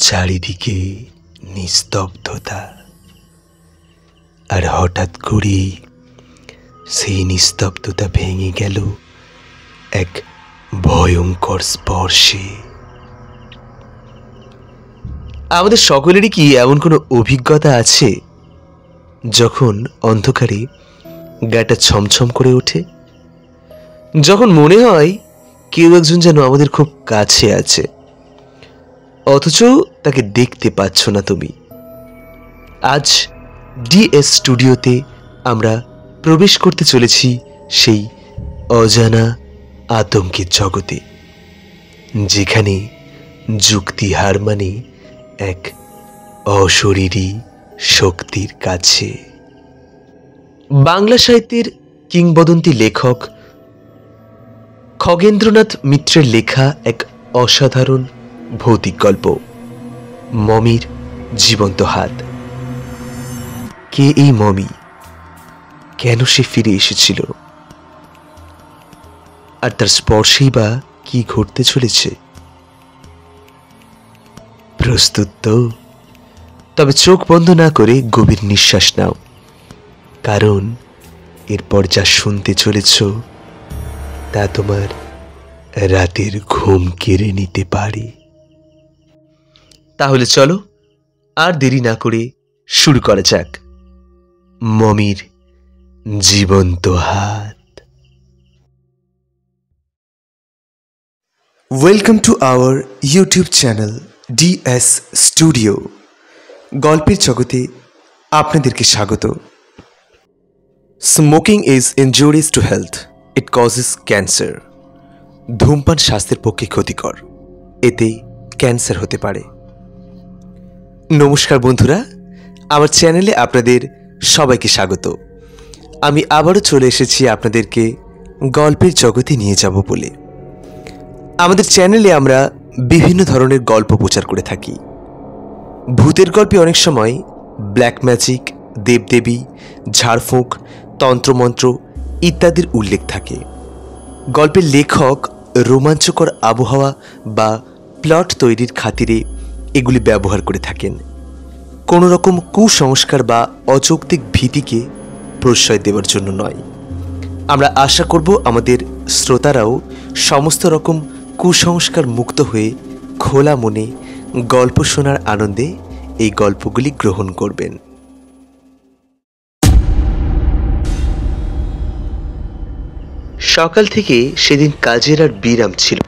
চারিদিকে নিস্তব্ধতা, আর হঠাৎ করে সেই নিস্তব্ধতা ভেঙে গেল এক ভয়ঙ্কর স্পর্শে। আমাদের সকলেরই কি এমন কোনো অভিজ্ঞতা আছে যখন অন্ধকারে গাটা ছমছম করে ওঠে, যখন মনে হয় কেউ একজন যেন আমাদের খুব কাছে আছে, অথচ তাকে দেখতে পাচ্ছ না তুমি? আজ ডিএস স্টুডিওতে আমরা প্রবেশ করতে চলেছি সেই অজানা আতঙ্কের জগতে, যেখানে যুক্তি হার মানে এক অশরীরী শক্তির কাছে। বাংলা সাহিত্যের কিংবদন্তি লেখক খগেন্দ্রনাথ মিত্রের লেখা এক অসাধারণ ভৌতিক গল্প, মমির জীবন্ত হাত। কে এই মমি? কেন সে ফিরে এসেছিল? আর তার স্পর্শেই বা কি ঘটতে চলেছে? প্রস্তুত তো? তবে চোখ বন্ধ না করে গভীর নিঃশ্বাস নাও, কারণ এরপর যা শুনতে চলেছ তা তোমার রাতের ঘুম কেড়ে নিতে পারে। তাহলে চলো আর দেরি না করে শুরু করা যাক মমির জীবন্ত হাত। Welcome to our YouTube channel DS studio. গল্পের জগতে আপনাদেরকে স্বাগত। Smoking is injurious to health, it causes cancer. ধূমপান স্বাস্থ্যের পক্ষে ক্ষতিকর, এতে ক্যান্সার হতে পারে। নমস্কার বন্ধুরা, আমার চ্যানেলে আপনাদের সবাইকে স্বাগত। আমি আবারও চলে এসেছি আপনাদেরকে গল্পের জগতে নিয়ে যাব বলে। আমাদের চ্যানেলে আমরা বিভিন্ন ধরনের গল্প প্রচার করে থাকি। ভূতের গল্পে অনেক সময় ব্ল্যাক ম্যাজিক, দেবদেবী, ঝাড়ফুঁক, তন্ত্রমন্ত্র ইত্যাদির উল্লেখ থাকে। গল্পের লেখক রোমাঞ্চকর আবহাওয়া বা প্লট তৈরির খাতিরে এগুলি ব্যবহার করে থাকেন, কোনো রকম কুসংস্কার বা অযৌক্তিক ভীতিকে প্রশ্রয় দেওয়ার জন্য নয়। আমরা আশা করব আমাদের শ্রোতারাও সমস্ত রকম কুসংস্কার মুক্ত হয়ে খোলা মনে গল্প শোনার আনন্দে এই গল্পগুলি গ্রহণ করবেন। সকাল থেকে সেদিন কাজের আর বিরাম ছিল।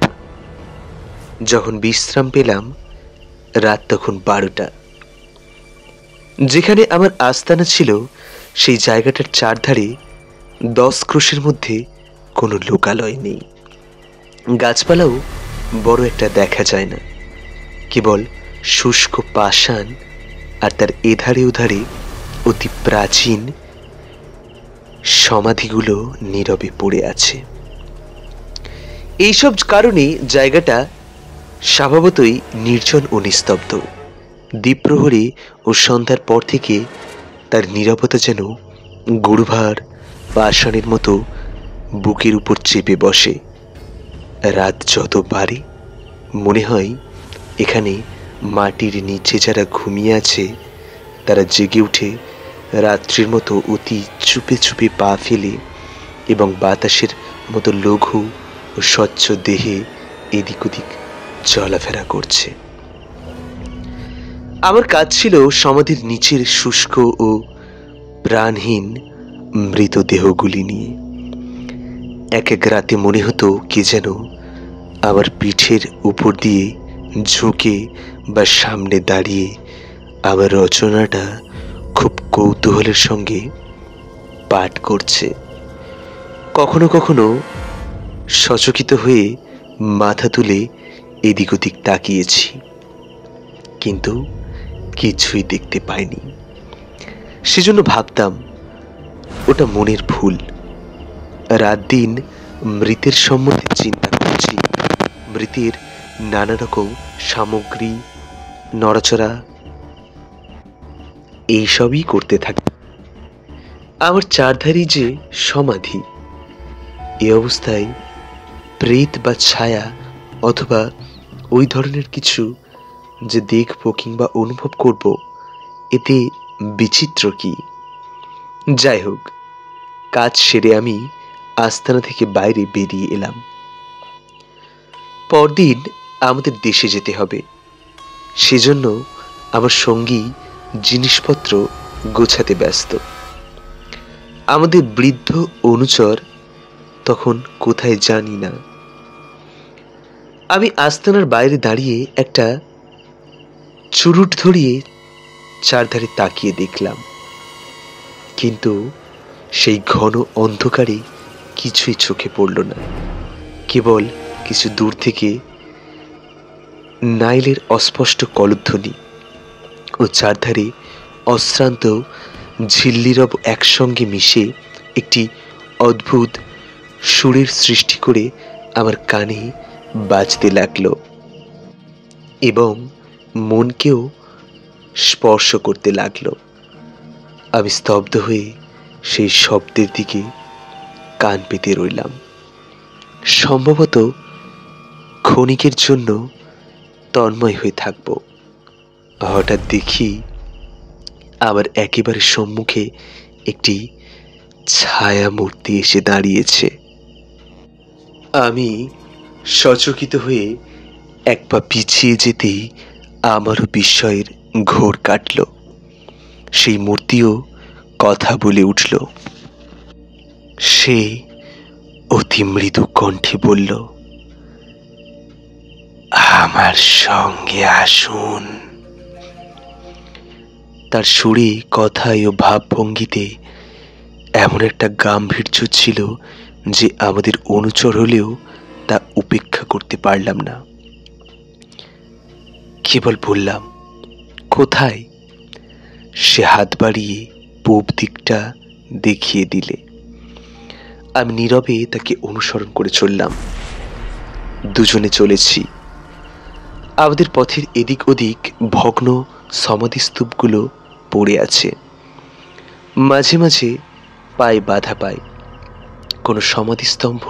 যখন বিশ্রাম পেলাম রাত তখন 12টা। যেখানে আমার আস্তানা ছিল সেই জায়গাটার চারধারে 10 ক্রোশের মধ্যে কোনো লোকালয় নেই। গাছপালাও বড় একটা দেখা যায় না, কেবল শুষ্ক পাষাণ, আর তার এধারে ওধারে অতি প্রাচীন সমাধিগুলো নীরবে পড়ে আছে। এইসব কারণে জায়গাটা স্বভাবতই নির্জন ও নিস্তব্ধ। দ্বীপ্রহরী ও সন্ধ্যার পর থেকে তার নীরবতা যেন গুরুভার পাষাণের মতো বুকের উপর চেপে বসে। রাত যত বাড়ে মনে হয় এখানে মাটির নিচে যারা ঘুমিয়ে আছে তারা জেগে উঠে রাত্রির মতো অতি চুপে চুপে পা ফেলে এবং বাতাসের মতো লঘু ও স্বচ্ছ দেহে এদিক ওদিক চলাফেরা করছে। আমার কাজ ছিল সমাধির নিচের শুষ্ক ও প্রাণহীন মৃতদেহগুলি নিয়ে। এক এক রাতে মনে হতো কে যেন আমার পিঠের উপর দিয়ে ঝুঁকে বা সামনে দাঁড়িয়ে আমার রচনাটা খুব কৌতূহলের সঙ্গে পাঠ করছে। কখনো কখনো সচকিত হয়ে মাথা তুলে এদিক ওদিক তাকিয়েছি, কিন্তু কিছুই দেখতে পাইনি। সেজন্য ভাবতাম ওটা মনের ভুল। রাত দিন মৃতের সম্বন্ধে চিন্তা করছি, মৃতের নানা রকম সামগ্রী, নড়াচড়া এইসবই করতে থাকি। আমার চারধারি যে সমাধি, এ অবস্থায় প্রেত বা ছায়া অথবা ওই ধরনের কিছু যে দেখব কিংবা অনুভব করব, এতে বিচিত্র কি? যাই হোক, কাজ সেরে আমি আস্তানা থেকে বাইরে বেরিয়ে এলাম। পরদিন আমাদের দেশে যেতে হবে, সেজন্য আমার সঙ্গী জিনিসপত্র গোছাতে ব্যস্ত। আমাদের বৃদ্ধ অনুচর তখন কোথায় জানি না। আমি আস্তানার বাইরে দাঁড়িয়ে একটা চুরুট ধরিয়ে চারধারে তাকিয়ে দেখলাম, কিন্তু সেই ঘন অন্ধকারে কিছুই চোখে পড়ল না। কেবল কিছু দূর থেকে নাইলের অস্পষ্ট কলধ্বনি ও চারধারে অশ্রান্ত ঝিল্লিরব একসঙ্গে মিশে একটি অদ্ভুত সুরের সৃষ্টি করে আমার কানে বাজতে লাগলো এবং মনকেও স্পর্শ করতে লাগলো। আমি স্তব্ধ হয়ে সেই শব্দের দিকে কান পেতে রইলাম। সম্ভবত ক্ষণিকের জন্য তন্ময় হয়ে থাকব। হঠাৎ দেখি আমার একেবারে সম্মুখে একটি ছায়া মূর্তি এসে দাঁড়িয়েছে। আমি সচকিত হয়ে এক পা পিছিয়ে যেতেই আমারও বিস্ময়ের ঘোর কাটল। সেই মূর্তিও কথা বলে উঠল। সে অতি মৃদু কণ্ঠে বলল, আমার সঙ্গে আসুন। তার সুরে, কথায় ও ভাবভঙ্গিতে এমন একটা গাম্ভীর্য ছিল যে আমাদের অনুচর হলেও তা উপেক্ষা করতে পারলাম না। কেবল বললাম, কোথায়? সে হাত বাড়িয়ে পূব দিকটা দেখিয়ে দিলে। আমি নীরবে তাকে অনুসরণ করে চললাম। দুজনে চলেছি। আমাদের পথের এদিক ওদিক ভগ্ন সমাধিস্তূপগুলো পড়ে আছে। মাঝে মাঝে পায়ে বাধা পায়। কোনো সমাধিস্তম্ভ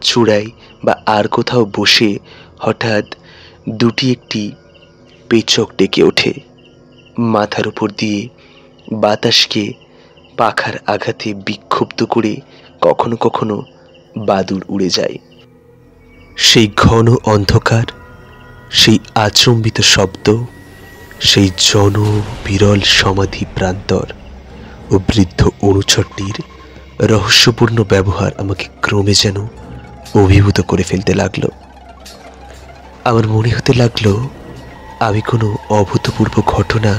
চূড়ায় বা আর কোথাও বসে হঠাৎ দুটি একটি পেচক ডেকে ওঠে। মাথার উপর দিয়ে বাতাসকে পাখার আঘাতে বিক্ষুব্ধ করে কখনো কখনো বাদুড় উড়ে যায়। সেই ঘন অন্ধকার, সেই আচম্বিত শব্দ, সেই জন বিরল সমাধি প্রান্তর ও বৃদ্ধ অনুচরটির রহস্যপূর্ণ ব্যবহার আমাকে ক্রমে যেন অভিভূত করে ফেলতে লাগলো। আমার মনে হতে লাগলো আমি কোনো অভূতপূর্ব ঘটনা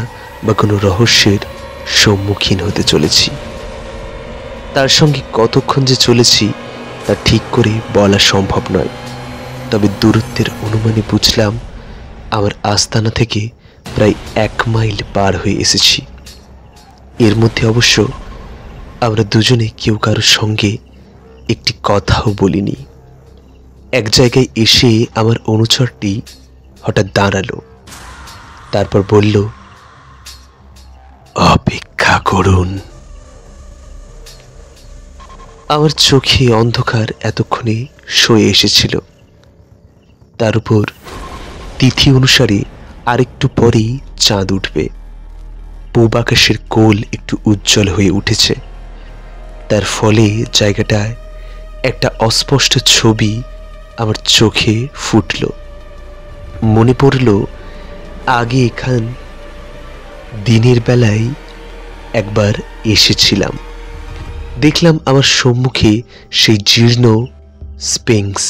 বা কোনো রহস্যের সম্মুখীন হতে চলেছি। তার সঙ্গে কতক্ষণ যে চলেছি তা ঠিক করে বলা সম্ভব নয়। তবে দূরত্বের অনুমানে বুঝলাম আমার আস্তানা থেকে প্রায় 1 মাইল পার হয়ে এসেছি। এর মধ্যে অবশ্য আমরা দুজনে কেউ কারোর সঙ্গে একটি কথাও বলিনি। এক জায়গায় এসে আমার অনুচরটি হঠাৎ দাঁড়ালো, তারপর বলল, অপেক্ষা করুন। আমার চোখে অন্ধকার এতক্ষণে সয়ে এসেছিল। তার উপর তিথি অনুসারে আরেকটু পরেই চাঁদ উঠবে। পূব আকাশের কোল একটু উজ্জ্বল হয়ে উঠেছে। তার ফলে জায়গাটায় একটা অস্পষ্ট ছবি আমার চোখে ফুটল। মনে পড়ল আগে এখান দিনের বেলায় একবার এসেছিলাম। দেখলাম আমার সম্মুখে সেই জীর্ণ স্পিংস,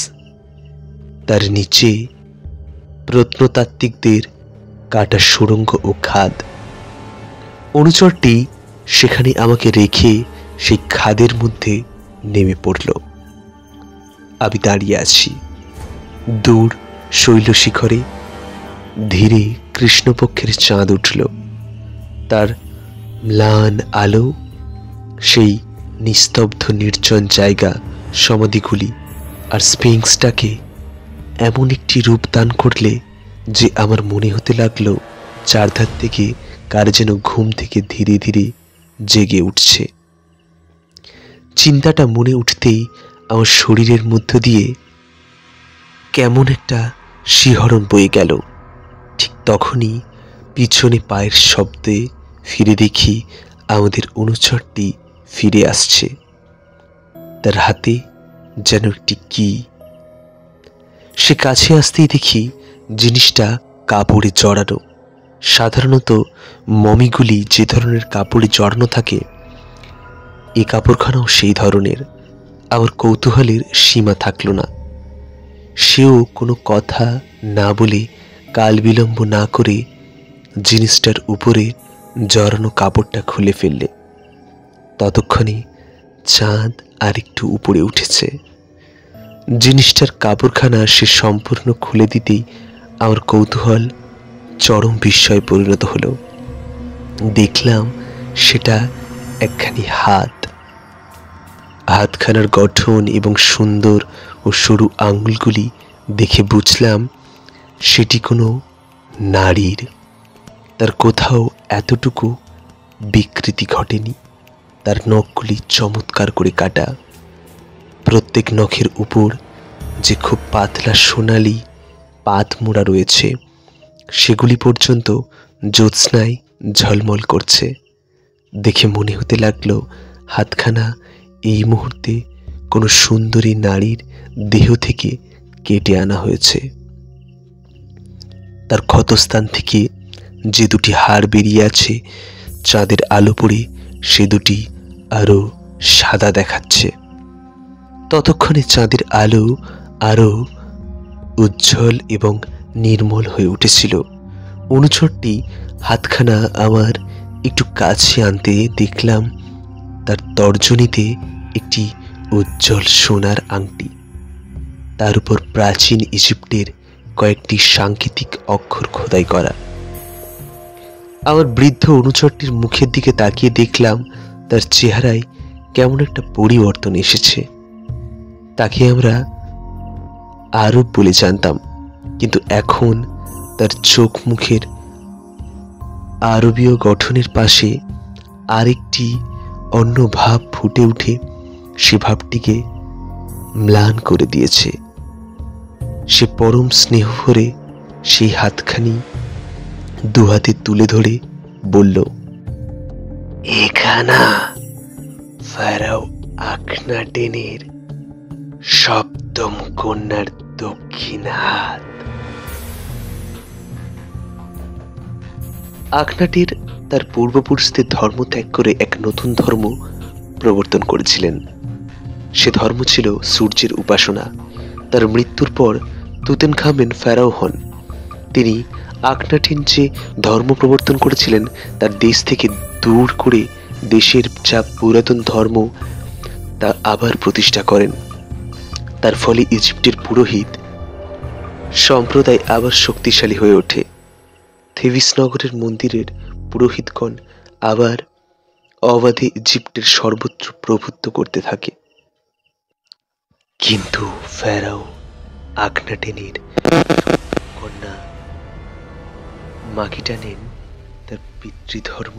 তার নিচে প্রত্নতাত্ত্বিকদের কাটা সুড়ঙ্গ ও খাদ। অনুচরটি সেখানে আমাকে রেখে সেই খাদের মধ্যে নেমে পড়ল। আমি দাঁড়িয়ে আছি। দূর শৈল শিখরে ধীরে কৃষ্ণপক্ষের চাঁদ উঠল। তার ম্লান আলো সেই নিস্তব্ধ নির্জন জায়গা, সমাধিগুলি আর স্পিংসটাকে এমন একটি রূপ দান করলে যে আমার মনে হতে লাগলো চারধার থেকে কার যেন ঘুম থেকে ধীরে ধীরে জেগে উঠছে। চিন্তাটা মনে উঠতেই আমার শরীরের মধ্য দিয়ে কেমন একটা শিহরণ বয়ে গেল। ঠিক তখনই পিছনে পায়ের শব্দে ফিরে দেখি আমাদের অনুচরটি ফিরে আসছে। তার হাতে যেন একটি কি। সে কাছে আসতেই দেখি জিনিসটা কাপড়ে জড়ানো। সাধারণত মমিগুলি যে ধরনের কাপড়ে জড়ানো থাকে, এই কাপড়খানাও সেই ধরনের। আমার কৌতূহলের সীমা থাকল না। সেও কোনো কথা না বলে কাল বিলম্ব না করে জিনিসটার উপরে জড়ানো কাপড়টা খুলে ফেললে। ততক্ষণে চাঁদ আরেকটু উপরে উঠেছে। জিনিসটার কাপড়খানা সে সম্পূর্ণ খুলে দিতেই আমার কৌতূহল চরম বিস্ময়ে পরিণত হলো। দেখলাম সেটা একখানি হাত। হাতখানার গঠন এবং সুন্দর ও সরু আঙুলগুলি দেখে বুঝলাম সেটি কোনো নারীর। তার কোথাও এতটুকু বিকৃতি ঘটেনি। তার নখগুলি চমৎকার করে কাটা। প্রত্যেক নখের উপর যে খুব পাতলা সোনালি পাত মোড়া রয়েছে, সেগুলি পর্যন্ত জ্যোৎস্নায় ঝলমল করছে। দেখে মনে হতে লাগলো হাতখানা এই মুহূর্তে কোনো সুন্দরী নারীর দেহ থেকে কেটে আনা হয়েছে। তার ক্ষতস্থান থেকে যে দুটি হাড় বেরিয়ে আছে, চাঁদের আলো পড়ে সে দুটি আরো সাদা দেখাচ্ছে। ততক্ষণে চাঁদের আলো আরো উজ্জ্বল এবং নির্মল হয়ে উঠেছিল। অনুচরটি হাতখানা আমার একটু কাছে আনতে দেখলাম তার তর্জনীতে একটি উজ্জ্বল সোনার আংটি। তার উপর প্রাচীন ইজিপ্টের কয়েকটি সাংকেতিক অক্ষর খোদাই করা। আমার বৃদ্ধ অনুচরটির মুখের দিকে তাকিয়ে দেখলাম তার চেহারায় কেমন একটা পরিবর্তন এসেছে। তাকে আমরা আরব বলে জানতাম, কিন্তু এখন তার চোখ মুখের আরবীয় গঠনের পাশে আরেকটি অন্য ভাব ফুটে উঠে সে ভাবটিকে ম্লান করে দিয়েছে। সে পরম স্নেহ ভরে সেই হাতখানি দুহাতে তুলে ধরে বলল, এখানা ফারাও আখনাটেনের সপ্তম কন্যার দক্ষিণ হাত। আখনাটের তার পূর্বপুরুষদের ধর্ম ত্যাগ করে এক নতুন ধর্ম প্রবর্তন করেছিলেন। সে ধর্ম ছিল সূর্যের উপাসনা। তার মৃত্যুর পর তুতেনখামেন ফেরাও হন। তিনি আখনাটিন যে ধর্ম প্রবর্তন করেছিলেন তার দেশ থেকে দূর করে দেশের যা পুরাতন ধর্ম তা আবার প্রতিষ্ঠা করেন। তার ফলে ইজিপ্টের পুরোহিত সম্প্রদায় আবার শক্তিশালী হয়ে ওঠে। থেবিস নগরের মন্দিরের পুরোহিতগণ আবার অবাধে ইজিপ্টের সর্বত্র প্রভুত্ব করতে থাকে। কিন্তু ফেরাও আখনাটেনের কন্যা মাকিটানেন তার পিতৃধর্ম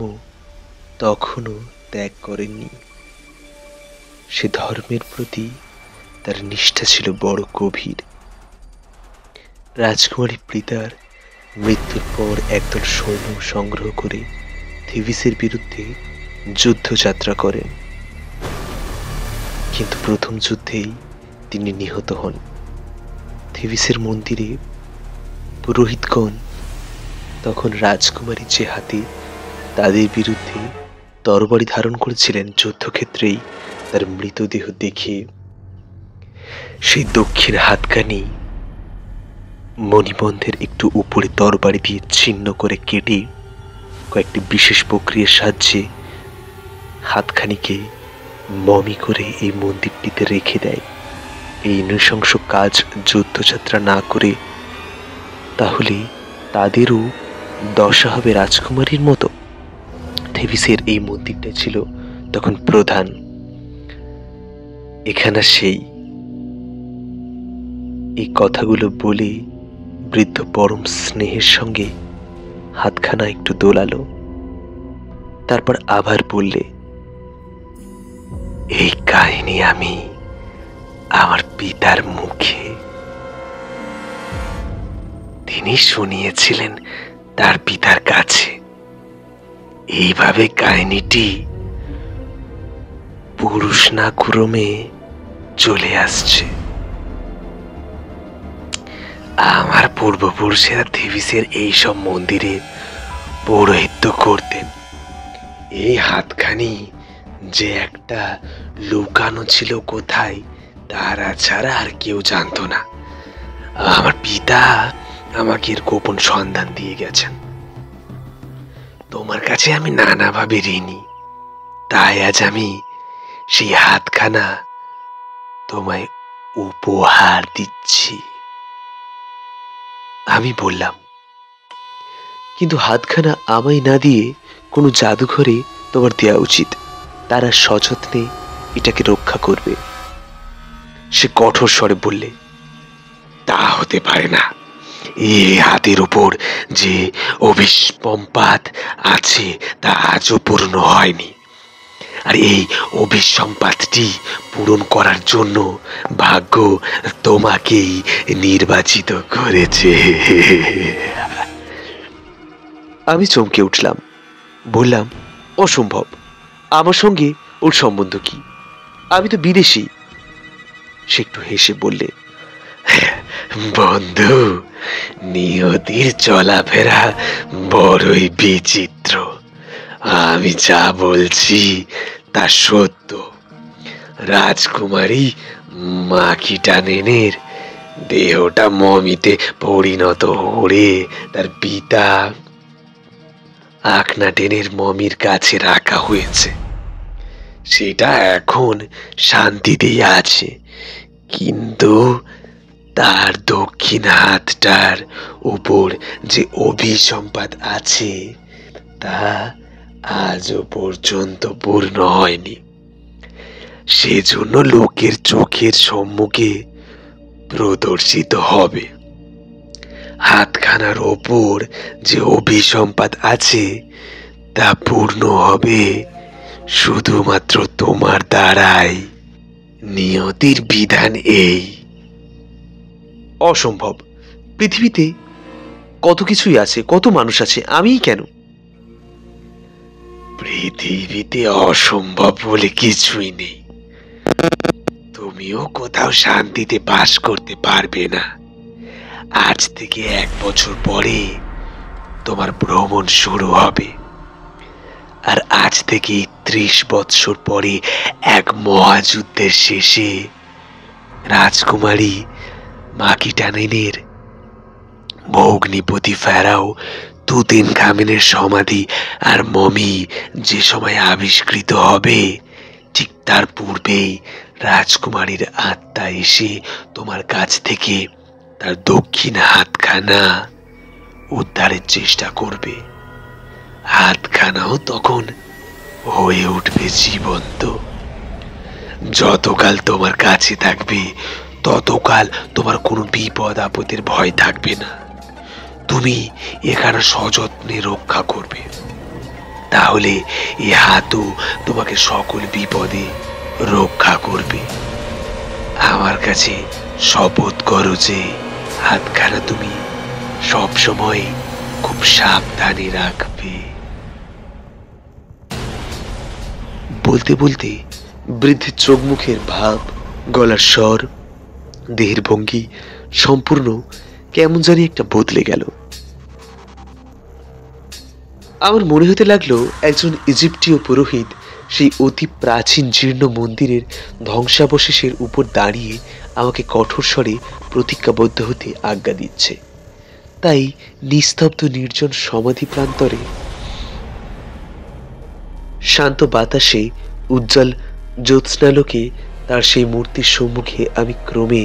তখনও ত্যাগ করেননি। সে ধর্মের প্রতি তার নিষ্ঠা ছিল বড় গভীর। রাজকুমারী প্রিতার মৃত্যুর পর একদল সৈন্য সংগ্রহ করে থেবিসের বিরুদ্ধে যুদ্ধযাত্রা করেন, কিন্তু প্রথম যুদ্ধেই তিনি নিহত হন। থেবিসের মন্দিরে পুরোহিতগণ তখন রাজকুমারী যে হাতে তাদের বিরুদ্ধে তরবারি ধারণ করেছিলেন, যুদ্ধক্ষেত্রেই তার মৃতদেহ দেখে সেই দক্ষিণ হাতখানি মণিবন্ধের একটু উপরে তরবারি দিয়ে ছিন্ন করে কেটে কয়েকটি বিশেষ প্রক্রিয়ার সাহায্যে হাতখানিকে মমি করে এই মন্দিরটিতে রেখে দেয়। এই নৃশংস কাজ যুদ্ধযাত্রা না করে তাহলে তাদেরও দশা হবে রাজকুমারীর মতো। থেবিসের এই মন্দিরটা ছিল তখন প্রধান। এখানে সেই এই কথাগুলো বলে বৃদ্ধ পরম স্নেহের সঙ্গে হাতখানা একটু দোলালো। তারপর আবার বললে, এই কাহিনী আমি আমার পিতার মুখে তিনি শুনিয়েছিলেন তার পিতার কাছে। এইভাবে কাহিনীটি পুরুষ না ক্রমে চলে আসছে। আমার পূর্বপুরুষেরা থেবিসের এইসব মন্দিরে পৌরোহিত্য করতেন। এই হাতখানি যে একটা লুকানো ছিল কোথায়, তারা ছাড়া আর কেউ জানতো না। আমার পিতা আমাকে এর গোপন সন্ধান দিয়ে গেছেন। তোমার কাছে আমি নানাভাবে ঋণী, তাই আজ আমি সেই হাতখানা তোমায় উপহার দিচ্ছি। আমি বললাম, কিন্তু হাতখানা আমায় না দিয়ে কোনো জাদুঘরে তোমার দেওয়া উচিত, তারা সযত্নে এটাকে রক্ষা করবে। সে কঠোর স্বরে বললে, তা হতে পারে না। এই হাতের উপর যে অভিসম্পাত আছে তা আজও পূর্ণ হয়নি, আর এই অভিসম্পাতটি পূরণ করার জন্য ভাগ্য তোমাকেই নির্বাচিত করেছে। আমি চমকে উঠলাম, বললাম, অসম্ভব, আমার সঙ্গে ওর সম্বন্ধ কি? আমি তো বিদেশি। সে একটু হেসে বললে, বন্ধু, নিয়তির চলাফেরা বড়ই বিচিত্র। আমি যা বলছি তা সত্য। রাজকুমারী মাকিটানেনের দেহটা মমিতে পরিণত হয়ে তার পিতা আকনাটেনের মমির কাছে রাখা হয়েছে। সেটা এখন শান্তিতেই আছে, কিন্তু তার দক্ষিণ হাতটার উপর যে অভিসম্পাত আছে তা আজও পর্যন্ত পূর্ণ হয়নি। সেজন্য লোকের চোখের সম্মুখে প্রদর্শিত হবে। হাতখানার ওপর যে অভিসম্পাত আছে তা পূর্ণ হবে শুধুমাত্র তোমার দ্বারাই। নিয়তির বিধান এই। অসম্ভব। পৃথিবীতে কত কিছুই আছে, কত মানুষ আছে, আমিই কেন? পৃথিবীতে অসম্ভব বলে কিছুই নেই। তুমিও কোথাও শান্তিতে বাস করতে পারবে না। আজ থেকে 1 বছর পরে তোমার ভ্রমণ শুরু হবে, আর আজ থেকে 30 বৎসর পরে এক মহাযুদ্ধের শেষে রাজকুমারী মাকিটানেনের ভগ্নিপতি ফেরাও তুতেনখামেনের সমাধি আর মমি যে সময় আবিষ্কৃত হবে, ঠিক তার পূর্বেই রাজকুমারীর আত্মা এসে তোমার কাছ থেকে তার দক্ষিণ হাতখানা উদ্ধারের চেষ্টা করবে। হাতখানাও তখন হয়ে উঠবে জীবন্ত। যতকাল তোমার কাছে থাকবে ততকাল তোমার কোনো বিপদ আপদের ভয় থাকবে না। তুমি এখানে সযত্নে রক্ষা করবে, তাহলে এ হাতও তোমাকে সকল বিপদে রক্ষা করবে। আমার কাছে শপথ করো যে হাতখানা তুমি সব সময় খুব সাবধানে রাখবে। বলতে বলতে বৃদ্ধের চোখ মুখের ভাব, গলার স্বর, দেহের ভঙ্গি সম্পূর্ণ কেমন জানি একটা বদলে গেল। আমার মনে হতে লাগলো একজন ইজিপ্টীয় পুরোহিত সেই অতি প্রাচীন জীর্ণ মন্দিরের ধ্বংসাবশেষের উপর দাঁড়িয়ে আমাকে কঠোর স্বরে প্রতিজ্ঞাবদ্ধ হতে আজ্ঞা দিচ্ছে। তাই নিস্তব্ধ নির্জন সমাধি প্রান্তরে শান্ত বাতাসে উজ্জ্বল জ্যোৎস্নালোকে তার সেই মূর্তির সম্মুখে আমি ক্রমে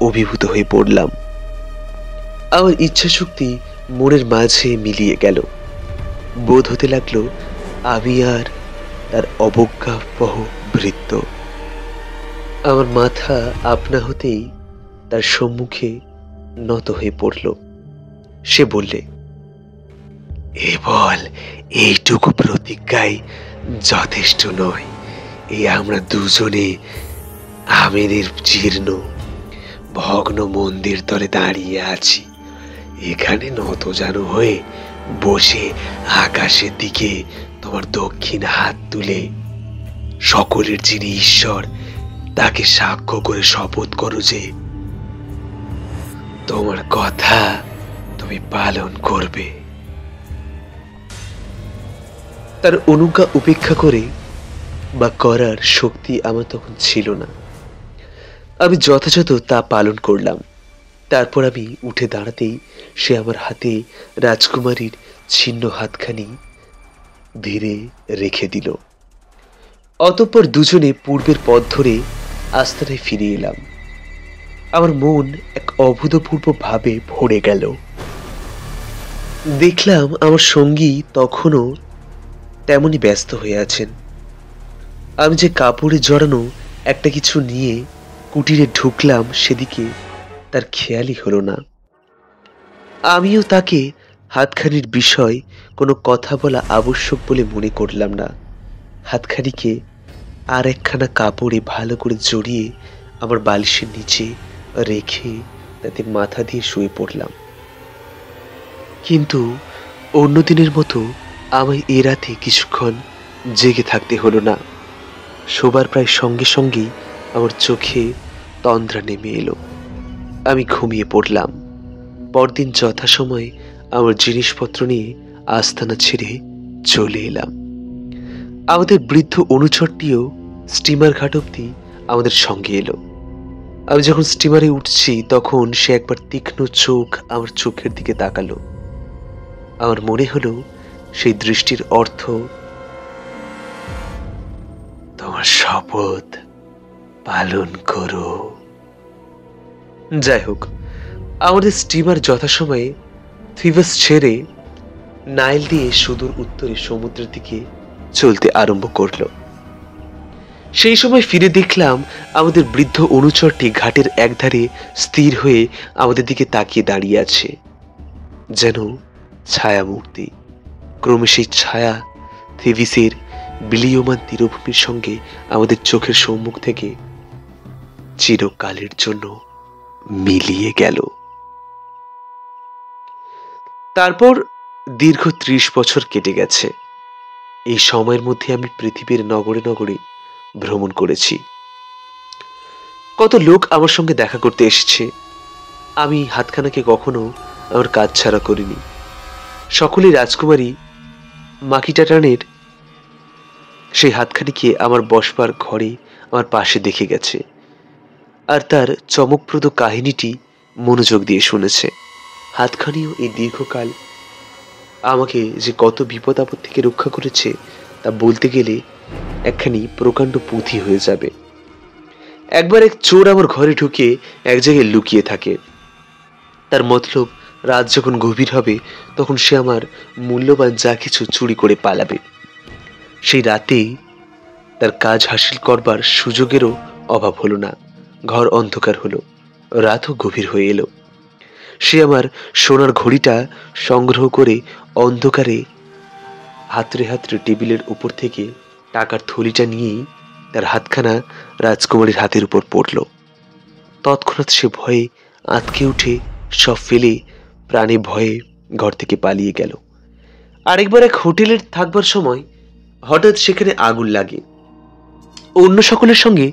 অভিভূত হয়ে পড়লাম। আমার ইচ্ছাশক্তি মনের মাঝে মিলিয়ে গেল। বোধ হতে লাগলো আমি আর তার অবজ্ঞাবহ ভৃত্য। আমার মাথা আপনা হতেই তার সম্মুখে নত হয়ে পড়ল। সে বললে, এ বল, এইটুকু প্রতিজ্ঞাই যথেষ্ট নয়। এই আমরা দুজনে আমেনের জীর্ণ ভগ্ন মন্দির তলে দাঁড়িয়ে আছি। এখানে নতজানু হয়ে বসে আকাশের দিকে তোমার দক্ষিণ হাত তুলে সকলের যিনি ঈশ্বর তাকে সাক্ষ্য করে শপথ করো যে তোমার কথা তুমি পালন করবে। তার অনুজ্ঞা উপেক্ষা করে বা করার শক্তি আমার তখন ছিল না। আমি যথাযথ তা পালন করলাম। তারপর আমি উঠে দাঁড়াতেই সে আমার হাতে রাজকুমারীর ছিন্ন হাতখানি ধীরে রেখে দিল। অতঃপর দুজনে পূর্বের পথ ধরে আস্তানায় ফিরে এলাম। আমার মন এক অভূতপূর্ব ভাবে ভরে গেল। দেখলাম আমার সঙ্গী তখনও তেমনই ব্যস্ত হয়ে আছেন। আমি যে কাপড়ে জড়ানো একটা কিছু নিয়ে কুটিরে ঢুকলাম সেদিকে তার খেয়ালই হলো না। আমিও তাকে হাতখানির বিষয় কোনো কথা বলা আবশ্যক বলে মনে করলাম না। হাতখানিকে আর একখানা কাপড়ে ভালো করে জড়িয়ে আমার বালিশের নিচে রেখে তাতে মাথা দিয়ে শুয়ে পড়লাম। কিন্তু অন্য দিনের মতো আমায় এ রাতে কিছুক্ষণ জেগে থাকতে হলো না। শোবার প্রায় সঙ্গে সঙ্গেই আমার চোখে তন্দ্রা নেমে এলো। আমি ঘুমিয়ে পড়লাম। পরদিন যথাসময়ে আমার জিনিসপত্র নিয়ে আস্তানা ছেড়ে চলে এলাম। আমাদের বৃদ্ধ অনুচরটিও স্টিমার ঘাট অব্দি আমাদের সঙ্গে এলো। আমি যখন স্টিমারে উঠছি তখন সে একবার তীক্ষ্ণ চোখ আমার চোখের দিকে তাকালো। আমার মনে হলো সেই দৃষ্টির অর্থ তোমার শপথ পালন করো। যাই হোক, আমাদের স্টিমার যথাসময়ে থিভাস ছেড়ে নাইল দিয়ে সুদূর উত্তরে সমুদ্রের দিকে চলতে আরম্ভ করলো। সেই সময় ফিরে দেখলাম আমাদের বৃদ্ধ অনুচরটি ঘাটের একধারে স্থির হয়ে আমাদের দিকে তাকিয়ে দাঁড়িয়ে আছে, যেন ছায়া মূর্তি। ক্রমে সেই ছায়া থিভিসের বিলীয়মান তীরভূমির সঙ্গে আমাদের চোখের সম্মুখ থেকে চিরকালের জন্য মিলিয়ে গেল। তারপর দীর্ঘ 30 বছর কেটে গেছে। এই সময়ের মধ্যে আমি পৃথিবীর নগরে নগরে ভ্রমণ করেছি। কত লোক আমার সঙ্গে দেখা করতে এসেছে। আমি হাতখানাকে কখনো আমার কাজ ছাড়া করিনি। সকলেই রাজকুমারী মাকিটাটানের সেই হাতখানিকে আমার বসবার ঘরে আমার পাশে দেখে গেছে, আর তার চমকপ্রদ কাহিনীটি মনোযোগ দিয়ে শুনেছে। হাতখানিও এই দীর্ঘকাল আমাকে যে কত বিপদ আপদ থেকে রক্ষা করেছে তা বলতে গেলে একখানি প্রকাণ্ড পুঁথি হয়ে যাবে। একবার এক চোর আমার ঘরে ঢুকে এক জায়গায় লুকিয়ে থাকে। তার মতলব রাত যখন গভীর হবে তখন সে আমার মূল্যবান যা কিছু চুরি করে পালাবে। সেই রাতেই তার কাজ হাসিল করবার সুযোগেরও অভাব হলো না। ঘর অন্ধকার হলো, রাতও গভীর হয়ে এলো। সে আমার সোনার ঘড়িটা সংগ্রহ করে অন্ধকারে হাতড়ে হাতড়ে টেবিলের উপর থেকে টাকার থলিটা নিয়েই তার হাতখানা রাজকুমারীর হাতের উপর পড়ল। তৎক্ষণাৎ সে ভয়ে আঁতকে উঠে সব ফেলে প্রাণে ভয়ে ঘর থেকে পালিয়ে গেল। আরেকবার এক হোটেলে থাকবার সময় হঠাৎ সেখানে আগুন লাগে। অন্য সকলের সঙ্গে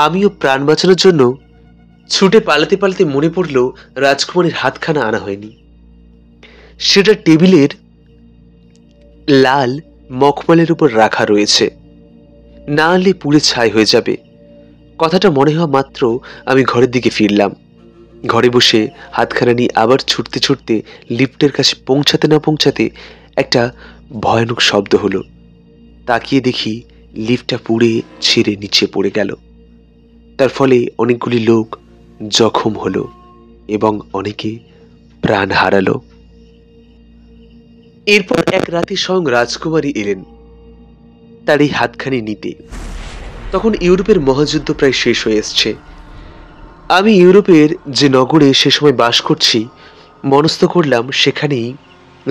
আমিও প্রাণ বাঁচানোর জন্য ছুটে পালাতে পালাতে মনে পড়ল রাজকুমারীর হাতখানা আনা হয়নি। সেটা টেবিলের লাল মখমলের উপর রাখা রয়েছে, না আনলে পুড়ে ছাই হয়ে যাবে। কথাটা মনে হওয়া মাত্র আমি ঘরের দিকে ফিরলাম। ঘরে বসে হাতখানা নিয়ে আবার ছুটতে ছুটতে লিফটের কাছে পৌঁছাতে না পৌঁছাতে একটা ভয়ানক শব্দ হলো। তাকিয়ে দেখি লিফটটা পুড়ে ছিঁড়ে নিচে পড়ে গেল। তার ফলে অনেকগুলি লোক জখম হলো এবং অনেকে প্রাণ হারালো। এরপর এক রাতে স্বয়ং রাজকুমারী এলেন তার এই হাতখানি নিতে। তখন ইউরোপের মহাযুদ্ধ প্রায় শেষ হয়ে এসছে। আমি ইউরোপের যে নগরে সে সময় বাস করছি মনস্থ করলাম সেখানেই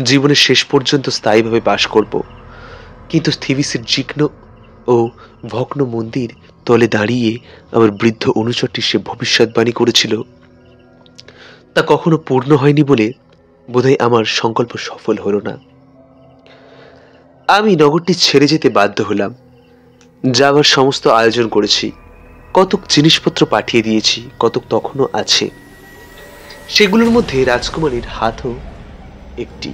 জীবনের শেষ পর্যন্ত স্থায়ীভাবে বাস করব। কিন্তু থিভিসের জীর্ণ ও ভগ্ন মন্দির তলে দাঁড়িয়ে আমার বৃদ্ধ অনুচরটি সে ভবিষ্যৎবাণী করেছিল তা কখনো পূর্ণ হয়নি বলে বোধহয় আমার সংকল্প সফল হলো না। আমি নগরটি ছেড়ে যেতে বাধ্য হলাম। যাবার সমস্ত আয়োজন করেছি, কতক জিনিসপত্র পাঠিয়ে দিয়েছি, কতক তখনও আছে। সেগুলোর মধ্যে রাজকুমারীর হাতও একটি।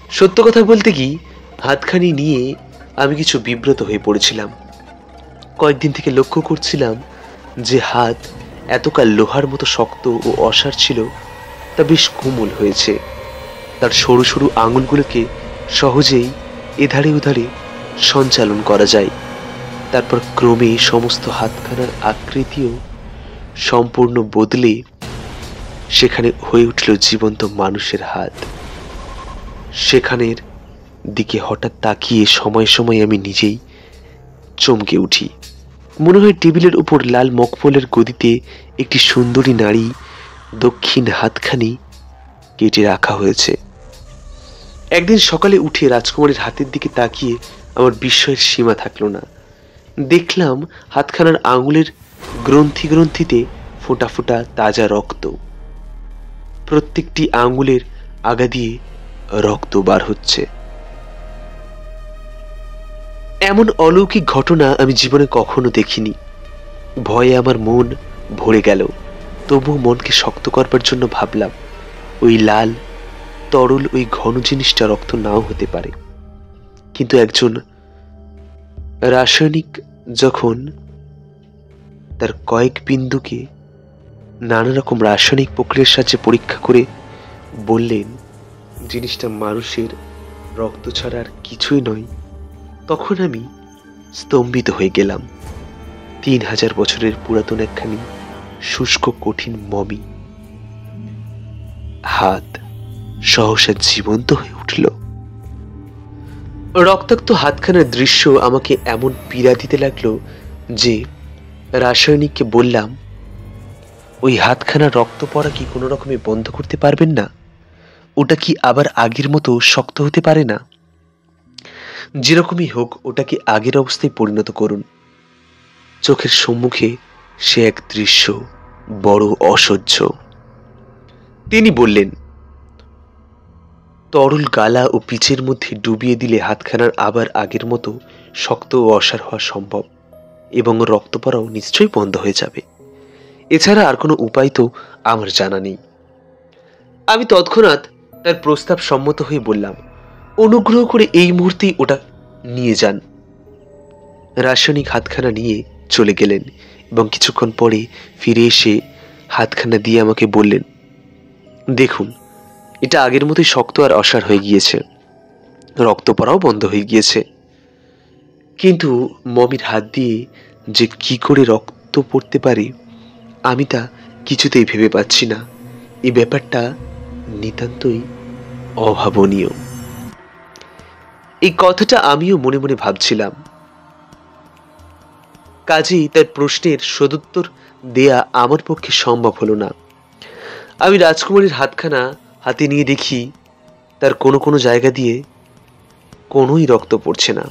সত্য কথা বলতে কি, হাতখানি নিয়ে আমি কিছু বিব্রত হয়ে পড়েছিলাম। কয়েকদিন থেকে লক্ষ্য করছিলাম যে হাত এতকাল লোহার মতো শক্ত ও অসাড় ছিল তা বেশ কোমল হয়েছে। তার সরু সরু আঙুলগুলোকে সহজেই এধারে ওধারে সঞ্চালন করা যায়। তারপর ক্রমে সমস্ত হাতখানার আকৃতিও সম্পূর্ণ বদলে সেখানে হয়ে উঠল জীবন্ত মানুষের হাত। সেখানের দিকে হঠাৎ তাকিয়ে সময় সময় আমি নিজেই চমকে উঠি। মনে হয় টেবিলের উপর লাল মখমলের গদিতে একটি সুন্দরী নারী দক্ষিণ হাতখানি কেটে রাখা হয়েছে। একদিন সকালে উঠে রাজকুমারীর হাতের দিকে তাকিয়ে আমার বিস্ময়ের সীমা থাকলো না। দেখলাম হাতখানার আঙুলের গ্রন্থি গ্রন্থিতে ফোঁটা ফোঁটা তাজা রক্ত। প্রত্যেকটি আঙুলের আগা দিয়ে রক্ত বার হচ্ছে। এমন অলৌকিক ঘটনা আমি জীবনে কখনো দেখিনি। ভয়ে আমার মন ভরে গেল। তবুও মনকে শক্ত করবার জন্য ভাবলাম, ওই লাল তরল ওই ঘন জিনিসটা রক্ত নাও হতে পারে। কিন্তু একজন রাসায়নিক যখন তার কয়েক বিন্দুকে নানা রকম রাসায়নিক প্রক্রিয়ার সাহায্যে পরীক্ষা করে বললেন জিনিসটা মানুষের রক্ত ছাড়া আর কিছুই নয়, তখন আমি স্তম্ভিত হয়ে গেলাম। 3000 বছরের পুরাতন একখানি শুষ্ক কঠিন মমি হাত সহসা জীবন্ত হয়ে উঠল। রক্তাক্ত হাতখানার দৃশ্য আমাকে এমন পীড়া দিতে লাগলো যে রাসায়নিককে বললাম, ওই হাতখানা রক্ত পড়া কি কোনো রকমে বন্ধ করতে পারবেন না? ওটা কি আবার আগের মতো শক্ত হতে পারে না? যেরকমই হোক ওটাকে আগের অবস্থায় পরিণত করুন। চোখের সম্মুখে সে এক দৃশ্য বড় অসহ্য। তিনি বললেন, তরল গালা ও পিচের মধ্যে ডুবিয়ে দিলে হাতখানার আবার আগের মতো শক্ত ও অসাড় হওয়া সম্ভব এবং রক্ত পড়াও নিশ্চয়ই বন্ধ হয়ে যাবে। এছাড়া আর কোনো উপায় তো আমার জানা নেই। আমি তৎক্ষণাৎ তার প্রস্তাব সম্মত হয়ে বললাম, অনুগ্রহ করে এই মুহূর্তেই ওটা নিয়ে যান। রাসায়নিক হাতখানা নিয়ে চলে গেলেন এবং কিছুক্ষণ পরে ফিরে এসে হাতখানা দিয়ে আমাকে বললেন, দেখুন এটা আগের মতোই শক্ত আর অসাড় হয়ে গিয়েছে, রক্ত পড়াও বন্ধ হয়ে গিয়েছে, কিন্তু মমির হাত দিয়ে যে কি করে রক্ত পড়তে পারে আমি তা কিছুতেই ভেবে পাচ্ছি না। এই ব্যাপারটা নিতান্তই অভাবনীয়। এই কথাটা আমিও মনে মনে ভাবছিলাম। কাজেই তার প্রশ্নের সদুত্তর দেয়া আমার পক্ষে সম্ভব হলো না। আমি রাজকুমারীর হাতখানা হাতে নিয়ে দেখি তার কোনো কোনো জায়গা দিয়ে কোনোই রক্ত পড়ছে না।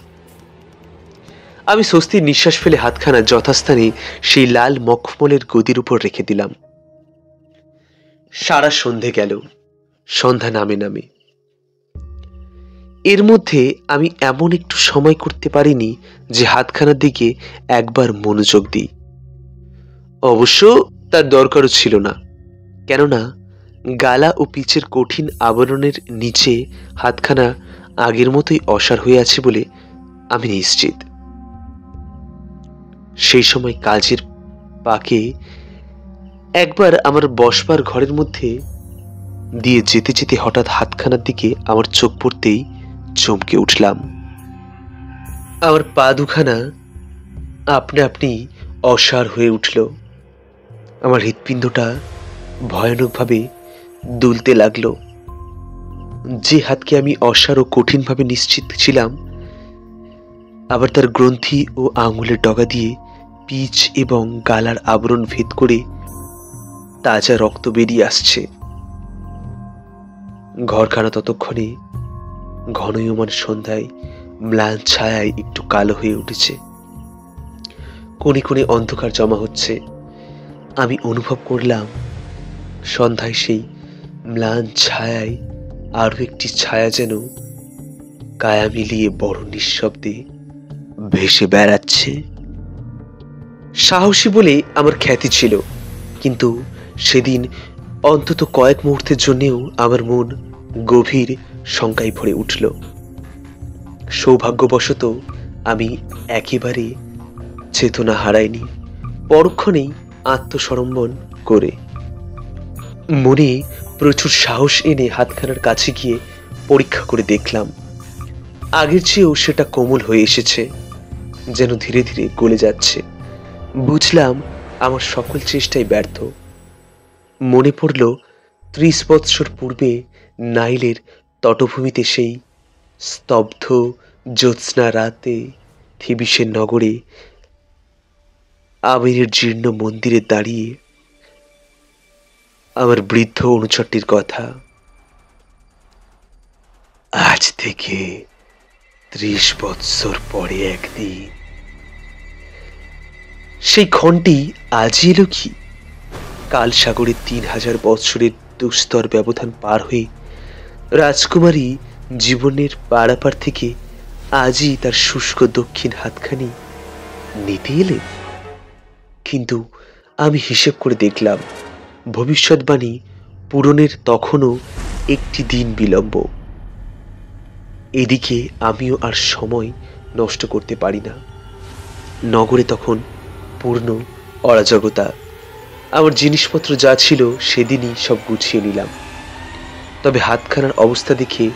আমি স্বস্তির নিঃশ্বাস ফেলে হাতখানা যথাস্থানে সেই লাল মখমলের গদির উপর রেখে দিলাম। সারা সন্ধে গেল, সন্ধ্যা নামে নামে। এর মধ্যে আমি এমন একটু সময় করতে পারিনি যে হাতখানার দিকে একবার মনোযোগ দিই। অবশ্য তার দরকারও ছিল না, কেননা গালা ও পিচের কঠিন আবরণের নিচে হাতখানা আগের মতোই অসাড় হয়ে আছে বলে আমি নিশ্চিত। সেই সময় কাজের পাকে একবার আমার বসবার ঘরের মধ্যে দিয়ে যেতে যেতে হঠাৎ হাতখানার দিকে আমার চোখ পড়তেই চমকে উঠলাম। আমার পা দুখানা আপনা আপনি অসাড় হয়ে উঠল। আমার হৃৎপিণ্ডটা ভয়ানকভাবে দুলতে লাগলো। যে হাতকে আমি অসাড় ও কঠিনভাবে নিশ্চিত ছিলাম, আবার তার গ্রন্থি ও আঙুলের ডগা দিয়ে পিচ এবং গালার আবরণ ভেদ করে তাজা রক্ত বেরিয়ে আসছে। ঘরখানা ততক্ষণে ঘনয়মান সন্ধ্যায় ম্লান ছায়ায় একটু কালো হয়ে উঠেছে। কোণে কোণে অন্ধকার জমা হচ্ছে। আমি অনুভব করলাম সন্ধ্যায় সেই ম্লান ছায়ায় আরো একটি ছায়া যেন কায়া মিলিয়ে বড় নিঃশব্দে ভেসে বেড়াচ্ছে। সাহসী বলে আমার খ্যাতি ছিল, কিন্তু সেদিন অন্তত কয়েক মুহূর্তের জন্যেও আমার মন গভীর শঙ্কায় ভরে উঠল। সৌভাগ্যবশত আমি একেবারে চেতনা হারাইনি। পরক্ষণেই আত্মসম্বরণ করে মনে প্রচুর সাহস এনে হাতখানার কাছে গিয়ে পরীক্ষা করে দেখলাম। আগের চেয়েও সেটা কোমল হয়ে এসেছে, যেন ধীরে ধীরে গলে যাচ্ছে। বুঝলাম আমার সকল চেষ্টাই ব্যর্থ। মনে পড়ল 30 বৎসর পূর্বে নাইলের তটভূমিতে সেই স্তব্ধ জ্যোৎস্না রাতে থিবিসের নগরে আমিরের জীর্ণ মন্দিরে দাঁড়িয়ে আমার বৃদ্ধ অনুচরটির কথা। আজ থেকে 30 বৎসর পরে একদিন। সেই ক্ষণটি আজই এলো কি? কাল সাগরের 3000 বৎসরের দুস্তর ব্যবধান পার হয়ে রাজকুমারী জীবনের পারাপার থেকে আজই তার শুষ্ক দক্ষিণ হাতখানি নিতে এলেন। কিন্তু আমি হিসেব করে দেখলাম, ভবিষ্যৎবাণী পূরণের তখনও একটি দিন বিলম্ব। এদিকে আমিও আর সময় নষ্ট করতে পারি না। নগরে তখন পূর্ণ অরাজকতা। আমার জিনিসপত্র যা ছিল সেদিনই সব গুছিয়ে নিলাম। তবে হাতখানার অবস্থা দেখে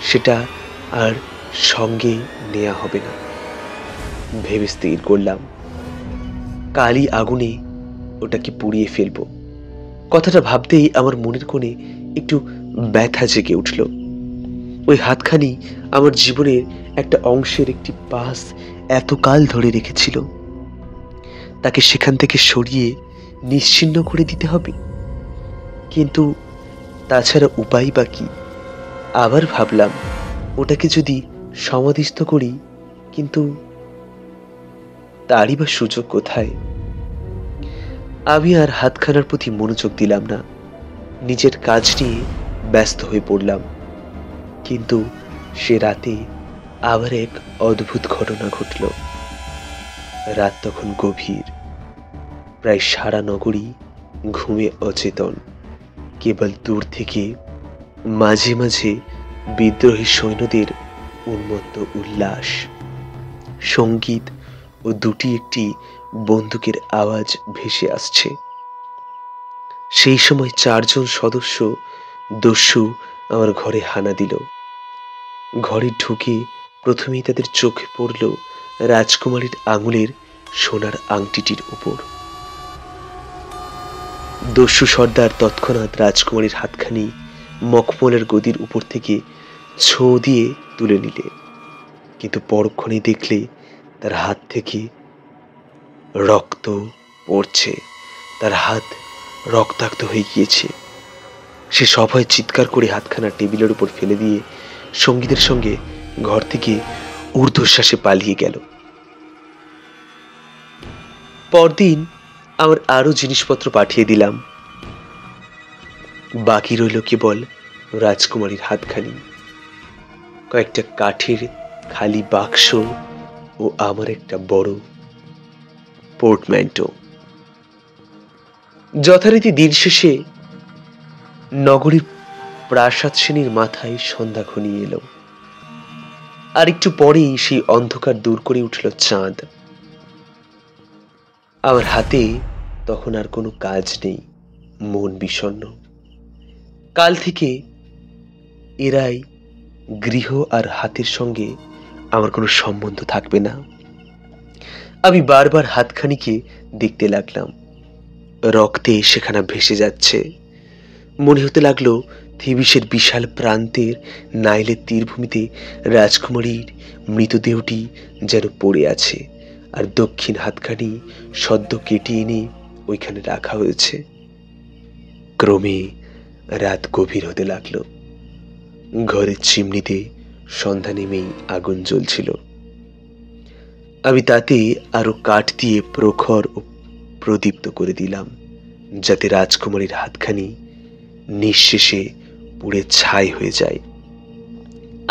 সেটা আর সঙ্গে নেওয়া হবে না ভেবে স্থির করলাম। কালই আগুনে ওটাকে পুড়িয়ে ফেলবো। কথাটা ভাবতেই আমার মনের কোণে একটু ব্যথা জেগে উঠল। ওই হাতখানি আমার জীবনের একটা অংশের একটি পাশ এতকাল ধরে রেখেছিল, তাকে সেখান থেকে সরিয়ে নিশ্চিহ্ন করে দিতে হবে। কিন্তু তাছাড়া উপায় বা কি? আবার ভাবলাম, ওটাকে যদি সমাধিস্থ করি, কিন্তু তারই বা সুযোগ কোথায়? আমি আর হাতখানার প্রতি মনোযোগ দিলাম না, নিজের কাজ নিয়ে ব্যস্ত হয়ে পড়লাম। কিন্তু সে রাতে আবার এক অদ্ভুত ঘটনা ঘটল। রাত তখন গভীর, প্রায় সারা নগরী ঘুমে অচেতন। কেবল দূর থেকে মাঝে মাঝে বিদ্রোহী সৈন্যদের উন্মত্ত উল্লাস, সঙ্গীত ও দুটি একটি বন্দুকের আওয়াজ ভেসে আসছে। সেই সময় 4 জন সদস্য দস্যু আমার ঘরে হানা দিল। ঘরে ঢুকে প্রথমেই তাদের চোখে পড়ল রাজকুমারীর আঙুলের সোনার আংটিটির উপর। দস্যু সর্দার তৎক্ষণাৎ রাজকুমারীর হাতখানি মখমলের গদির উপর থেকে ছোঁ দিয়ে তুলে নিলে, কিন্তু পরক্ষণেই দেখলে তার হাত থেকে রক্ত পড়ছে। তার হাত রক্তাক্ত হয়ে গিয়েছে। সে সভয়ে চিৎকার করে হাতখানা টেবিলের উপর ফেলে দিয়ে সঙ্গীদের সঙ্গে ঘর থেকে ঊর্ধ্বশ্বাসে পালিয়ে গেল। পরদিন আমার আরো জিনিসপত্র পাঠিয়ে দিলাম। বাকি রইল কেবল রাজকুমারীর হাতখানি, কয়েকটা কাঠের খালি বাক্স ও আমার একটা বড় পোর্টম্যান্টো। যথারীতি দিন শেষে নগরীর প্রাসাদ শ্রেণীর মাথায় সন্ধ্যা ঘনিয়ে এলো। আর একটু পরেই সেই অন্ধকার দূর করে উঠল চাঁদ। আমার হাতে তখন আর কোনো কাজ নেই, মন বিষণ্ণ। কাল থেকে এরাই গৃহ আর হাতের সঙ্গে আমার কোনো সম্বন্ধ থাকবে না। আমি বারবার হাতখানিকে দেখতে লাগলাম। রক্তে সেখানা ভেসে যাচ্ছে। মনে হতে লাগলো থিবিসের বিশাল প্রান্তের নাইলের তীরভূমিতে রাজকুমারীর মৃতদেহটি যেন পড়ে আছে, আর দক্ষিণ হাতখানি সদ্য কেটে এনে ওইখানে রাখা হয়েছে। ক্রমে রাত গভীর হতে লাগলো। ঘরের চিমনিতে সন্ধ্যা নেমেই আগুন জ্বলছিল। আমি তাতে আরো কাঠ দিয়ে প্রখর ও প্রদীপ্ত করে দিলাম, যাতে রাজকুমারীর হাতখানি নিঃশেষে পুড়ে ছাই হয়ে যায়।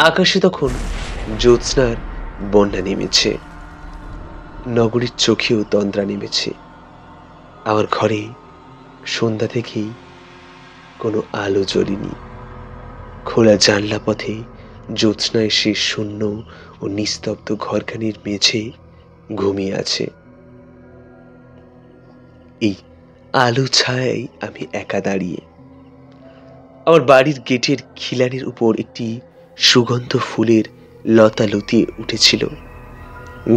আকাশে তখন জ্যোৎস্নার বন্যা নেমেছে, নগরীর চোখেও তন্দ্রা নেমেছে। আমার ঘরে সন্ধ্যা থেকেই কোনো আলো জ্বলেনি। খোলা জানলা পথে জ্যোৎস্না এসে শূন্য ও নিস্তব্ধ ঘরখানির মেঝে ঘুমিয়ে আছে। এই আলো ছায়ায় আমি একা দাঁড়িয়ে। আমার বাড়ির গেটের খিলানের উপর একটি সুগন্ধ ফুলের লতা লতিয়ে উঠেছিল।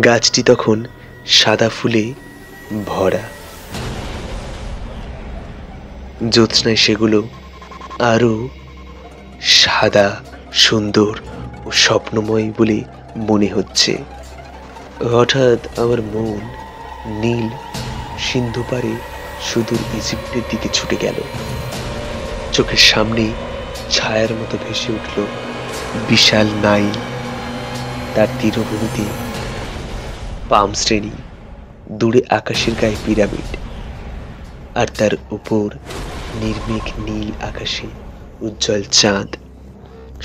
গাছটি তখন সাদা ফুলে ভরা। জ্যোৎস্নায় সেগুলো আরো সাদা, সুন্দর ও স্বপ্নময় বলে মনে হচ্ছে। হঠাৎ আমার মন নীল সিন্ধু পারে সুদূর ইজিপ্টের দিকে ছুটে গেল। চোখের সামনে ছায়ার মতো ভেসে উঠল বিশাল নাইল, তার তীরভূমিতে পাম শ্রেণী, দূরে আকাশের গায়ে পিরামিড, আর তার উপর নির্মেঘ নীল আকাশে উজ্জ্বল চাঁদ।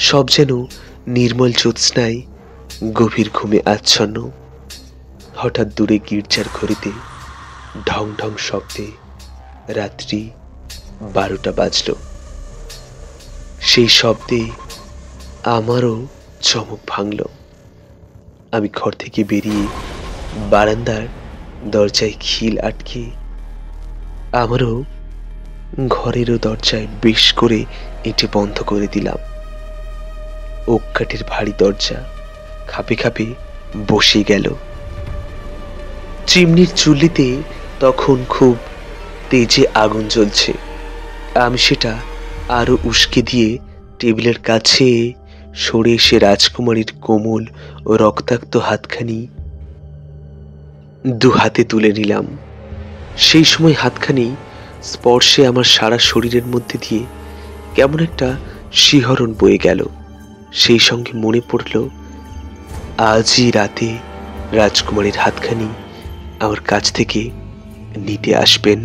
সব যেন নির্মল জ্যোৎস্নায় গভীর ঘুমে আচ্ছন্ন। হঠাৎ দূরে গির্জার ঘড়িতে ঢং ঢং শব্দে রাত্রি 12টা বাজল। সেই শব্দে আমারও চমক ভাঙল। আমি ঘর থেকে বেরিয়ে বারান্দার দরজায় খিল আটকে আমারও ঘরেরও দরজায় বেশ করে এঁটে বন্ধ করে দিলাম। ওক কাঠের ভারী দরজা খাপে খাপে বসে গেল। চিমনির চুল্লিতে তখন খুব তেজে আগুন জ্বলছে। আমি সেটা আরো উস্কে দিয়ে টেবিলের কাছে সরে এসে রাজকুমারীর কোমল ও রক্তাক্ত হাতখানি দু হাতে তুলে নিলাম। সেই সময় হাতখানি স্পর্শে আমার সারা শরীরের মধ্যে দিয়ে কেমন একটা শিহরণ বয়ে গেল। সেই সঙ্গে মনে পড়ল আজই রাতে রাজকুমারীর হাতখানি আমার কাছ থেকে নিতে আসবেন।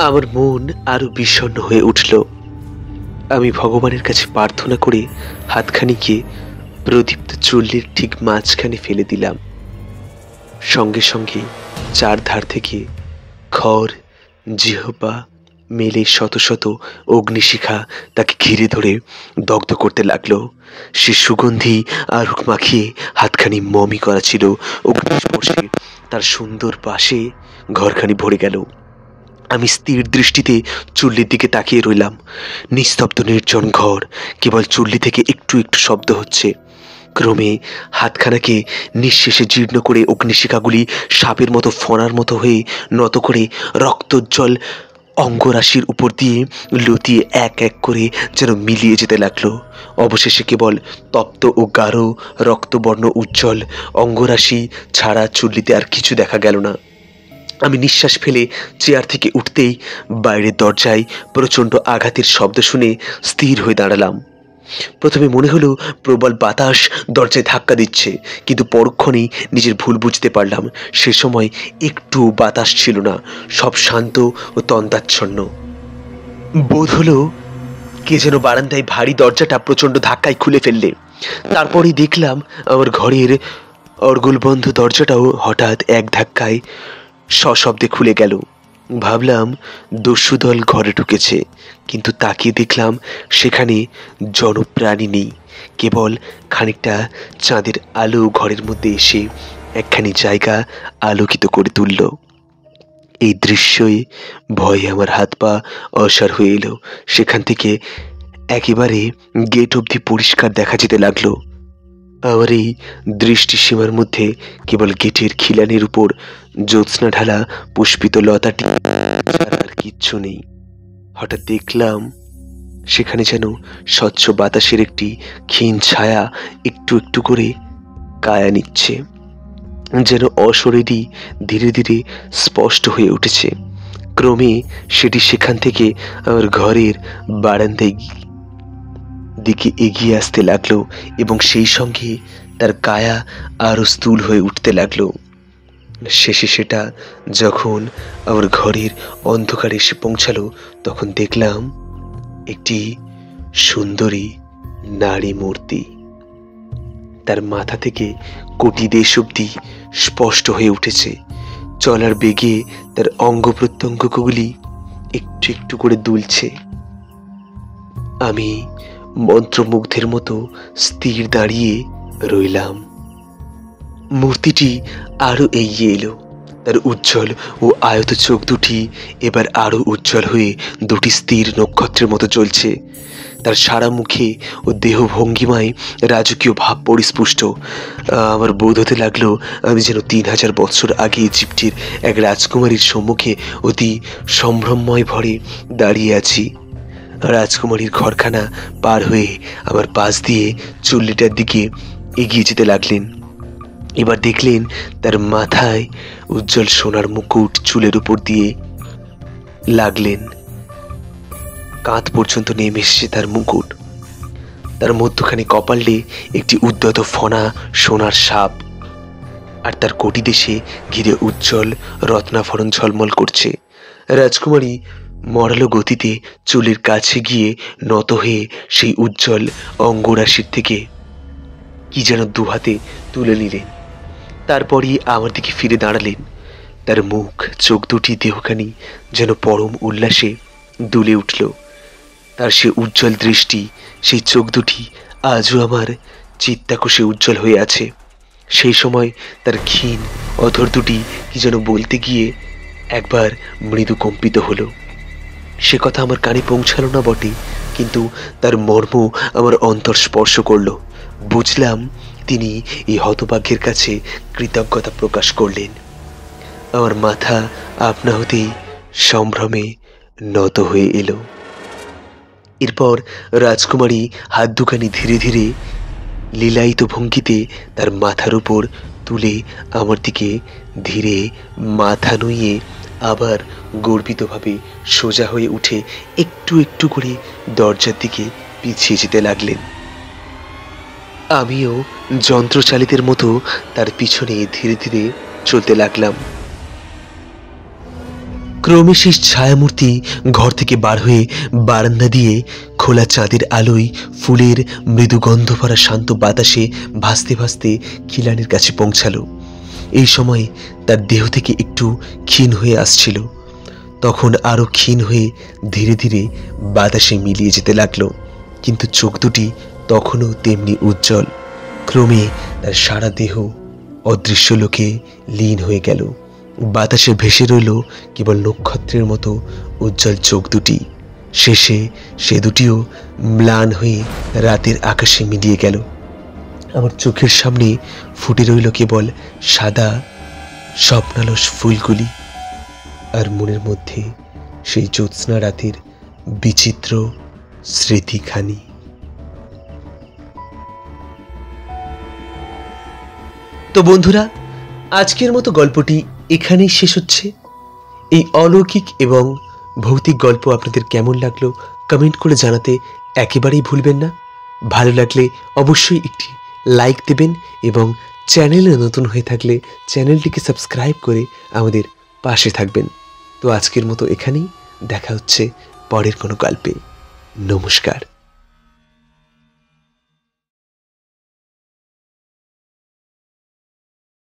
আমার মন আরো বিষণ্ণ হয়ে উঠল। আমি ভগবানের কাছে প্রার্থনা করে হাতখানিকে প্রদীপ্ত চুল্লির ঠিক মাঝখানে ফেলে দিলাম। সঙ্গে সঙ্গে চারধার থেকে খড় জিহ্বা মেলে শত শত অগ্নিশিখা তাকে ঘিরে ধরে দগ্ধ করতে লাগলো। সে সুগন্ধি আরুক মাখিয়ে হাতখানি মমি করা ছিল। অগ্নিস্পর্শে তার সুন্দর পাশে ঘরখানি ভরে গেল। আমি স্থির দৃষ্টিতে চুল্লির দিকে তাকিয়ে রইলাম। নিস্তব্ধ নির্জন ঘর, কেবল চুল্লি থেকে একটু একটু শব্দ হচ্ছে। ক্রমে হাতখানাকে নিঃশেষে জীর্ণ করে অগ্নিশিখাগুলি সাপের মতো ফণার মতো হয়ে নত করে রক্তোজ্জ্বল অঙ্গরাশির উপর দিয়ে লতিয়ে এক এক করে যেন মিলিয়ে যেতে লাগলো। অবশেষে কেবল তপ্ত ও গাঢ় রক্তবর্ণ উজ্জ্বল অঙ্গরাশি ছাড়া চুল্লিতে আর কিছু দেখা গেল না। আমি নিঃশ্বাস ফেলে চেয়ার থেকে উঠতেই বাইরের দরজায় প্রচণ্ড আঘাতের শব্দ শুনে স্থির হয়ে দাঁড়ালাম। প্রথমে মনে হলো প্রবল বাতাস দরজায় ধাক্কা দিচ্ছে, কিন্তু পরক্ষণেই নিজের ভুল বুঝতে পারলাম। সে সময় একটু বাতাস ছিল না, সব শান্ত ও তন্দ্রাচ্ছন্ন। বোধ হলো কে যেন বারান্দায় ভারী দরজাটা প্রচণ্ড ধাক্কায় খুলে ফেললে। তারপরেই দেখলাম আমার ঘরের অর্গলবন্ধ দরজাটাও হঠাৎ এক ধাক্কায় সশব্দে খুলে গেল। ভাবলাম দস্যুদল ঘরে ঢুকেছে, কিন্তু তাকিয়ে দেখলাম সেখানে জনপ্রাণী নেই। কেবল খানিকটা চাঁদের আলো ঘরের মধ্যে এসে একখানি জায়গা আলোকিত করে তুলল। এই দৃশ্যই ভয়ে আমার হাত পা অসাড় হয়ে এলো। সেখান থেকে একেবারে গেট অবধি পরিষ্কার দেখা যেতে লাগলো। আমার এই দৃষ্টিসীমার মধ্যে কেবল গেটের খিলানের উপর জ্যোৎস্না ঢালা পুষ্পিত লতাটি ছাড়া আর কিচ্ছু নেই। হঠাৎ দেখলাম সেখানে যেন স্বচ্ছ বাতাসের একটি ক্ষীণ ছায়া একটু একটু করে কায়া নিচ্ছে, যেন অশরীরই ধীরে ধীরে স্পষ্ট হয়ে উঠেছে। ক্রমে সেটি সেখান থেকে আমার ঘরের বারান্দায় দিকে এগিয়ে আসতে লাগলো এবং সেই সঙ্গে তার কায়া আরো স্থূল হয়ে উঠতে লাগলো। শেষে সেটা যখন আমার ঘরের অন্ধকারে এসে পৌঁছালো, তখন দেখলাম একটি সুন্দরী নারী মূর্তি। তার মাথা থেকে কোটি দেশ অব্দি স্পষ্ট হয়ে উঠেছে। চলার বেগে তার অঙ্গ প্রত্যঙ্গগুলি একটু একটু করে দুলছে। আমি মন্ত্রমুগ্ধের মতো স্থির দাঁড়িয়ে রইলাম। মূর্তিটি আরো এগিয়ে এলো। তার উজ্জ্বল ও আয়ত চোখ দুটি এবার আরো উজ্জ্বল হয়ে দুটি স্থির নক্ষত্রের মতো জ্বলছে। তার সারা মুখে ও দেহ ভঙ্গিমায় রাজকীয় ভাব পরিস্পুষ্ট। আমার বোধ হতে লাগলো আমি যেন 3000 বৎসর আগে ইজিপ্টের এক রাজকুমারীর সম্মুখে অতি সম্ভ্রমময় ভরে দাঁড়িয়ে আছি। রাজকুমারীর ঘরখানা পার হয়ে আমার পাশ দিয়ে চুল্লিটার দিকে এগিয়ে যেতে লাগলেন। এবার দেখলেন তার মাথায় উজ্জ্বল সোনার মুকুট চুলের উপর দিয়ে লাগলেন। কাঁধ পর্যন্ত নেমে এসেছে তার মুকুট। তার মধ্যখানে কপালে একটি উদ্যত ফনা সোনার সাপ, আর তার কোটি দেশে ঘিরে উজ্জ্বল রত্নাভরণ ঝলমল করছে। রাজকুমারী মরালো গতিতে চুলের কাছে গিয়ে নত হয়ে সেই উজ্জ্বল অঙ্গরাশির থেকে কি যেন দুহাতে তুলে নিলেন। তারপরই আমার দিকে ফিরে দাঁড়ালেন। তার মুখ, চোখ দুটি, দেহখানি যেন পরম উল্লাসে দুলে উঠল। তার সে উজ্জ্বল দৃষ্টি, সেই চোখ দুটি আজও আমার চিত্তাকোষে উজ্জ্বল হয়ে আছে। সেই সময় তার ক্ষীণ অধর দুটি কি যেন বলতে গিয়ে একবার মৃদু কম্পিত হলো। সে কথা আমার কানে পৌঁছালো না বটে, কিন্তু তার মর্ম আমার অন্তর স্পর্শ করলো। বুঝলাম তিনি এই হতভাগ্যের কাছে কৃতজ্ঞতা প্রকাশ করলেন। আমার মাথা আপনা হতেই সম্ভ্রমে নত হয়ে এলো। এরপর রাজকুমারী হাত দুখানি ধীরে ধীরে লীলায়িত ভঙ্গিতে তার মাথার উপর তুলে আমার দিকে ধীরে মাথা নুইয়ে আবার গর্বিতভাবে সোজা হয়ে উঠে একটু একটু করে দরজার দিকে পিছিয়ে যেতে লাগলেন। আমিও যন্ত্রচালিতের মতো তার পিছনে ধীরে ধীরে চলতে লাগলাম। ক্রমে সেই ছায়ামূর্তি ঘর থেকে বার হয়ে বারান্দা দিয়ে খোলা চাঁদের আলোয় ফুলের মৃদু গন্ধ ভরা শান্ত বাতাসে ভাসতে ভাসতে খিলানের কাছে পৌঁছালো। এই সময় তার দেহ থেকে একটু ক্ষীণ হয়ে আসছিল, তখন আরো ক্ষীণ হয়ে ধীরে ধীরে বাতাসে মিলিয়ে যেতে লাগলো। কিন্তু চোখ দুটি তখনও তেমনি উজ্জ্বল। ক্রমে তার সারা দেহ অদৃশ্য লোকে লীন হয়ে গেল। বাতাসে ভেসে রইল কেবল নক্ষত্রের মতো উজ্জ্বল চোখ দুটি। শেষে সে দুটিও ম্লান হয়ে রাতের আকাশে মিলিয়ে গেল। আমার চোখের সামনে ফুটে রইল কেবল সাদা স্বপ্নালস ফুলগুলি, আর মনের মধ্যে সেই জ্যোৎস্না রাতের বিচিত্র স্মৃতিখানি। তো বন্ধুরা, আজকের মতো গল্পটি এখানেই শেষ হচ্ছে। এই অলৌকিক এবং ভৌতিক গল্প আপনাদের কেমন লাগলো কমেন্ট করে জানাতে একেবারেই ভুলবেন না। ভালো লাগলে অবশ্যই একটি লাইক দেবেন এবং চ্যানেলে নতুন হয়ে থাকলে চ্যানেলটিকে সাবস্ক্রাইব করে আমাদের পাশে থাকবেন। তো আজকের মতো এখানেই, দেখা হচ্ছে পরের কোনো গল্পে। নমস্কার।